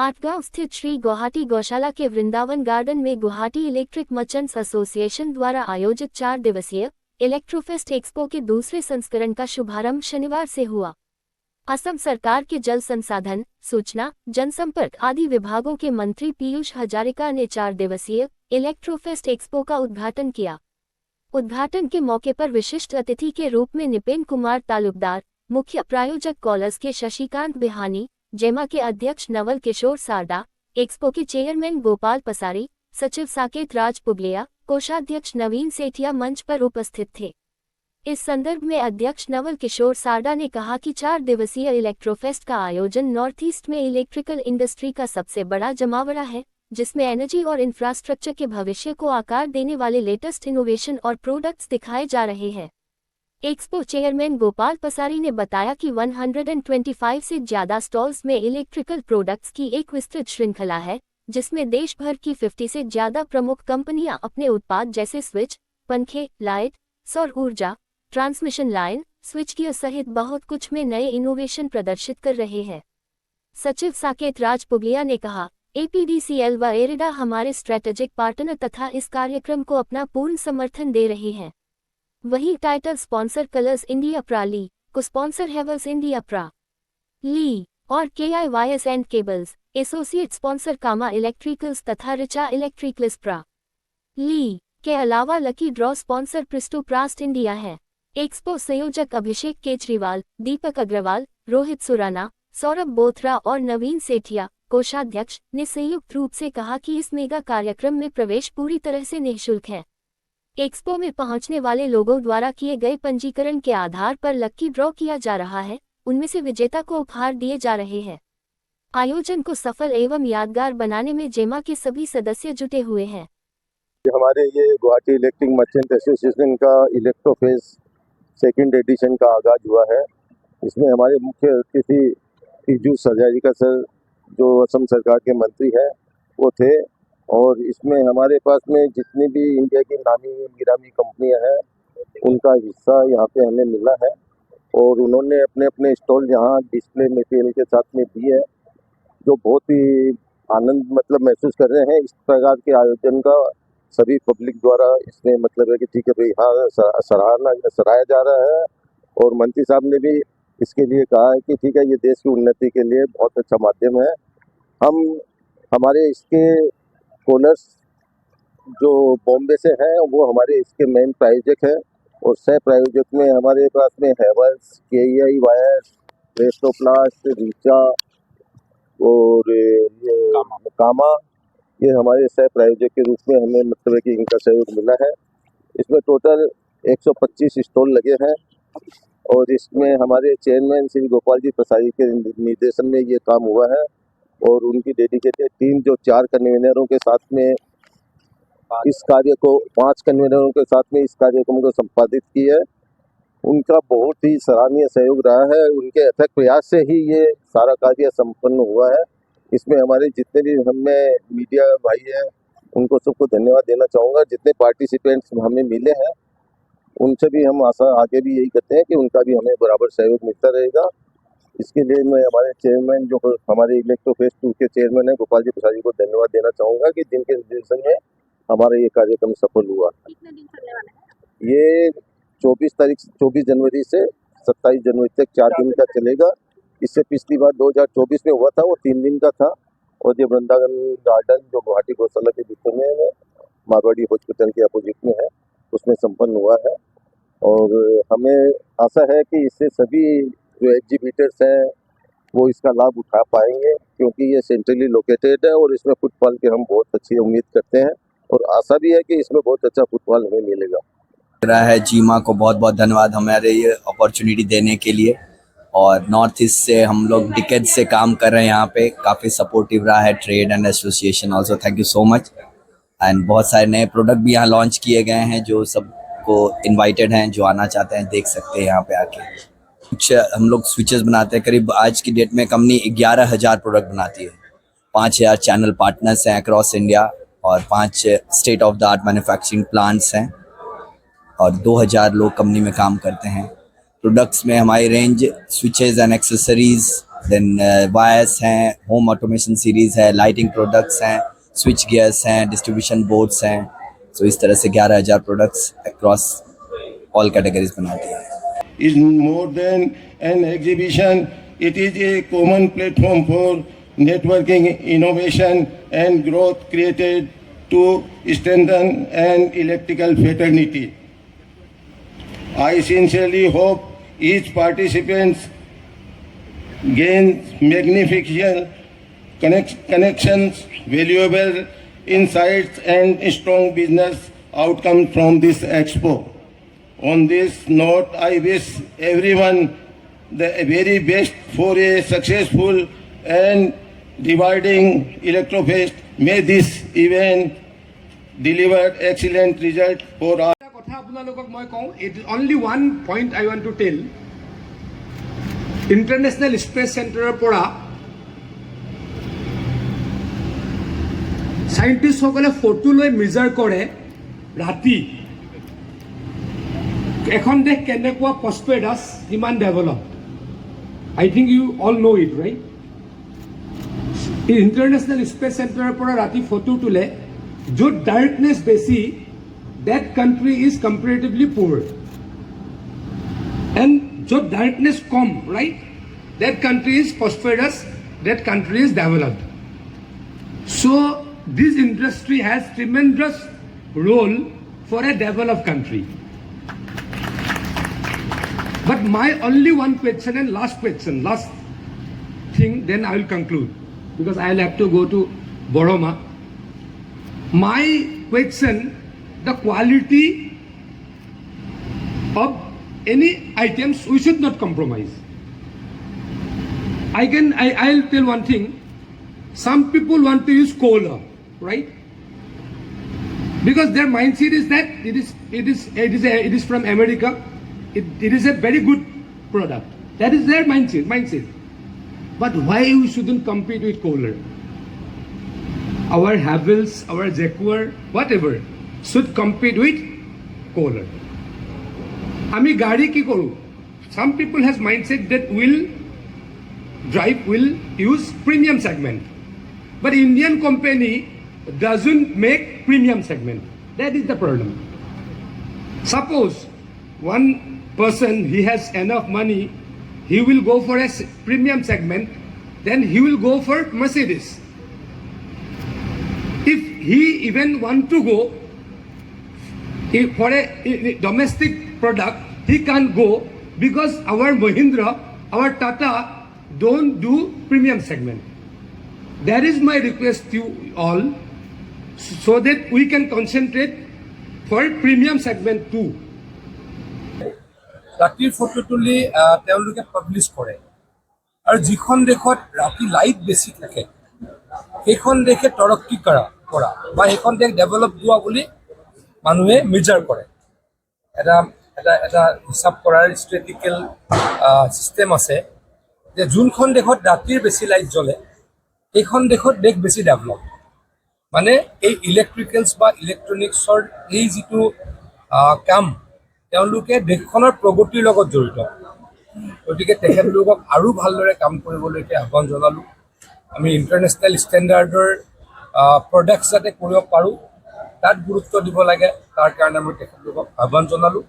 पाटगांव स्थित श्री गुवाहाटी गौशाला के वृंदावन गार्डन में गुवाहाटी इलेक्ट्रिक मर्चेंट्स एसोसिएशन द्वारा आयोजित 4 दिवसीय इलेक्ट्रोफेस्ट एक्सपो के दूसरे संस्करण का शुभारंभ शनिवार से हुआ। असम सरकार के जल संसाधन, सूचना, जनसंपर्क आदि विभागों के मंत्री पीयूष हजारिका ने 4 दिवसीय इलेक्ट्रोफेस्ट एक्सपो का उद्घाटन किया। उद्घाटन के मौके पर विशिष्ट अतिथि के रूप में निपेन कुमार तालुकदार, मुख्य प्रायोजक कॉलर्स के शशिकांत बिहानी, जेमा के अध्यक्ष नवल किशोर सारदा, एक्सपो के चेयरमैन गोपाल पसारी, सचिव साकेत राज पुगलिया, कोषाध्यक्ष नवीन सेठिया मंच पर उपस्थित थे। इस संदर्भ में अध्यक्ष नवल किशोर सारदा ने कहा कि 4 दिवसीय इलेक्ट्रोफेस्ट का आयोजन नॉर्थ ईस्ट में इलेक्ट्रिकल इंडस्ट्री का सबसे बड़ा जमावड़ा है, जिसमें एनर्जी और इंफ्रास्ट्रक्चर के भविष्य को आकार देने वाले लेटेस्ट इनोवेशन और प्रोडक्ट्स दिखाए जा रहे हैं। एक्सपो चेयरमैन गोपाल पसारी ने बताया कि 125 से ज्यादा स्टॉल्स में इलेक्ट्रिकल प्रोडक्ट्स की एक विस्तृत श्रृंखला है, जिसमें देश भर की 50 से ज्यादा प्रमुख कंपनियां अपने उत्पाद जैसे स्विच, पंखे, लाइट, सौर ऊर्जा, ट्रांसमिशन लाइन, स्विच गियर सहित बहुत कुछ में नए इनोवेशन प्रदर्शित कर रहे हैं। सचिव साकेत राज पुगलिया ने कहा, APDCL व एरिडा हमारे स्ट्रेटेजिक पार्टनर तथा इस कार्यक्रम को अपना पूर्ण समर्थन दे रहे हैं। वहीं टाइटल स्पॉन्सर कलर्स इंडिया प्रा ली, को स्पॉन्सर हैवेल्स इंडिया प्रा ली और KIYS and cables, associate sponsor Kama electricals तथा रिचा इलेक्ट्रिकल्स प्रा ली के अलावा लकी ड्रॉ स्पॉन्सर प्रिस्टो प्रास्ट इंडिया है। एक्सपो संयोजक अभिषेक केजरीवाल, दीपक अग्रवाल, रोहित सुराना, सौरभ बोथरा और नवीन सेठिया, कोषाध्यक्ष, ने संयुक्त रूप से कहा कि इस मेगा कार्यक्रम में प्रवेश पूरी तरह से निःशुल्क है। एक्सपो में पहुंचने वाले लोगों द्वारा किए गए पंजीकरण के आधार पर लकी ड्रॉ किया जा रहा है, उनमें से विजेता को उपहार दिए जा रहे हैं। आयोजन को सफल एवं यादगार बनाने में जेमा के सभी सदस्य जुटे हुए हैं। हमारे ये गुवाहाटी इलेक्ट्रिक मर्चेंट एसोसिएशन का इलेक्ट्रोफेस्ट सेकंड एडिशन का आगाज हुआ है। इसमें हमारे मुख्य अतिथि पीयूष हजारिका सर, जो असम सरकार के मंत्री हैं, वो थे। और इसमें हमारे पास में जितनी भी इंडिया की नामी गिरामी कंपनियां हैं, उनका हिस्सा यहाँ पे हमें मिला है और उन्होंने अपने अपने स्टॉल यहाँ डिस्प्ले मटेरियल के साथ में दिए है, जो बहुत ही आनंद महसूस कर रहे हैं। इस प्रकार के आयोजन का सभी पब्लिक द्वारा इसमें है कि ठीक है भाई, हाँ, सराहा जा रहा है। और मंत्री साहब ने भी इसके लिए कहा है कि ठीक है, ये देश की उन्नति के लिए बहुत अच्छा माध्यम है। हमारे इसके कॉलर्स जो बॉम्बे से हैं, वो हमारे इसके मेन प्रायोजक हैं और सह प्रायोजक में हमारे पास में हैवेल्स, KIYS, रेस्टोप्लास्ट, रीचा और ये कामा, ये हमारे सह प्रायोजक के रूप में हमें कि इनका सहयोग मिला है। इसमें टोटल 125 स्टॉल लगे हैं और इसमें हमारे चेयरमैन श्री गोपाल जी पसारी के निर्देशन में ये काम हुआ है और उनकी डेडिकेटेड टीम जो 4 कन्वीनरों के साथ में इस कार्य को 5 कन्वीनरों के साथ में इस कार्यक्रम को संपादित की है, उनका बहुत ही सराहनीय सहयोग रहा है। उनके अथक प्रयास से ही ये सारा कार्य संपन्न हुआ है। इसमें हमारे जितने भी हमें मीडिया भाई हैं, उनको सबको धन्यवाद देना चाहूँगा। जितने पार्टिसिपेंट्स हमें मिले हैं, उनसे भी हम आगे भी यही करते हैं कि उनका भी हमें बराबर सहयोग मिलता रहेगा। इसके लिए मैं हमारे चेयरमैन, जो हमारे इलेक्ट्रोफेस्ट 2 के चेयरमैन हैं, गोपाल जी पसारी को धन्यवाद देना चाहूँगा कि जिनके निर्देशन में हमारा ये कार्यक्रम सफल हुआ। कितने दिन चलने वाला है? ये 24 जनवरी से 27 जनवरी तक 4 दिन का चलेगा। इससे पिछली बार 2024 में हुआ था, वो 3 दिन का था और ये वृंदावन गार्डन जो गुवाहाटी गौशाला के बीच में मारवाड़ी हॉस्पिटल के अपोजिट में है, उसमें संपन्न हुआ है। और हमें आशा है कि इससे सभी जो एग्जीबिटर्स हैं वो इसका लाभ उठा पाएंगे, क्योंकि ये सेंट्रली लोकेटेड है और इसमें फुटफॉल की हम बहुत अच्छी उम्मीद करते हैं और आशा भी है कि इसमें बहुत अच्छा फुटफॉल हमें मिलेगा। है जीमा को बहुत बहुत धन्यवाद हमारे ये अपॉर्चुनिटी देने के लिए। और नॉर्थ ईस्ट से हम लोग डिकेड से काम कर रहे हैं, यहाँ पे काफ़ी सपोर्टिव रहा है trade and association also, thank you so much. And बहुत सारे नए प्रोडक्ट भी यहाँ लॉन्च किए गए हैं, जो सबको इनवाइटेड हैं, जो आना चाहते हैं देख सकते हैं यहाँ पे आके। कुछ हम लोग स्विचेस बनाते हैं, करीब आज की डेट में कंपनी 11,000 प्रोडक्ट बनाती है। 5,000 चैनल पार्टनर्स हैं अक्रॉस इंडिया और 5 state of the art manufacturing plants हैं और 2,000 लोग कंपनी में काम करते हैं। प्रोडक्ट्स में हमारी range switches and accessories then wires हैं, होम ऑटोमेशन सीरीज है, लाइटिंग प्रोडक्ट्स हैं, स्विच गियर्स हैं, डिस्ट्रीब्यूशन बोर्ड्स हैं। सो इस तरह से 11,000 प्रोडक्ट्स अक्रॉस ऑल कैटेगरीज बनाते हैं। is more than an exhibition. It is a common platform for networking, innovation, and growth created to strengthen an electrical fraternity. I sincerely hope each participant gains magnificent connections, valuable insights, and strong business outcomes from this expo. On this note, I wish everyone the very best for a successful and rewarding Electrofest. May this event deliver excellent result for all. কথা আপোনালোকক মই কওঁ, it is only one point I want to tell. International space চেণ্টাৰৰ পৰা চাইণ্টিষ্টসকলে photo লৈ measure কৰে ৰাতি এখন দেশ কেনেকুৱা প্ৰস্পেৰাছ, কিমান develop. I think you all know' it right. International space চেণ্টাৰৰ পৰা ৰাতি ফটো তোলে য'ত ডাৰ্কনেছ বেছি, that country is comparatively poor, and য'ত darkness com, right, that country is prosperous, that country is developed. So this industry has tremendous role for a developed country. But my only one question and last thing, then I will conclude because I will have to go to Boroma. My question, the quality of any items we should not compromise. I'll tell one thing. Some people want to use coal, right? Because their mindset is that it is from America. It is a very good product. That is their mindset. But why we shouldn't compete with Kohler? Our Havels, our Jaguar, whatever, should compete with Kohler. আমি গাড়ি কি কৰো? Some people has mindset that will use premium segment. But Indian company doesn't make premium segment. That is the problem. Suppose one person, he has enough money, he will go for a premium segment, then he will go for Mercedes. If he even want to go for a domestic product, he can't go because our Mahindra, our Tata don't do premium segment. That is my request to you all, so that we can concentrate for premium segment too. ৰাতিৰ photo তুলি তেওঁলোকে publish কৰে আৰু যিখন দেশত ৰাতি light বেছি থাকে সেইখন দেশে তৰক্কি কৰা বা সেইখন দেশ ডেভেলপ হোৱা বুলি মানুহে মেজাৰ কৰে। এটা হিচাপ কৰাৰ ষ্ট্ৰেটিকেল ছিষ্টেম আছে যে যোনখন দেশত ৰাতিৰ বেছি লাইট জ্বলে সেইখন দেশত দেশ বেছি ডেভেলপ। মানে এই ইলেক্ট্ৰিকেলছ বা ইলেক্ট্ৰনিক্সৰ এই যিটো কাম তেওঁলোকে দেশখনৰ প্ৰগতিৰ লগত জড়িত। গতিকে তেখেতলোকক আৰু ভালদৰে কাম কৰিবলৈকে আহ্বান জনালোঁ। আমি ইণ্টাৰনেশ্যনেল ষ্টেণ্ডাৰ্ডৰ প্ৰডাক্টছ যাতে কৰিব পাৰোঁ তাত গুৰুত্ব দিব লাগে, তাৰ কাৰণে মই তেখেতলোকক আহ্বান জনালোঁ।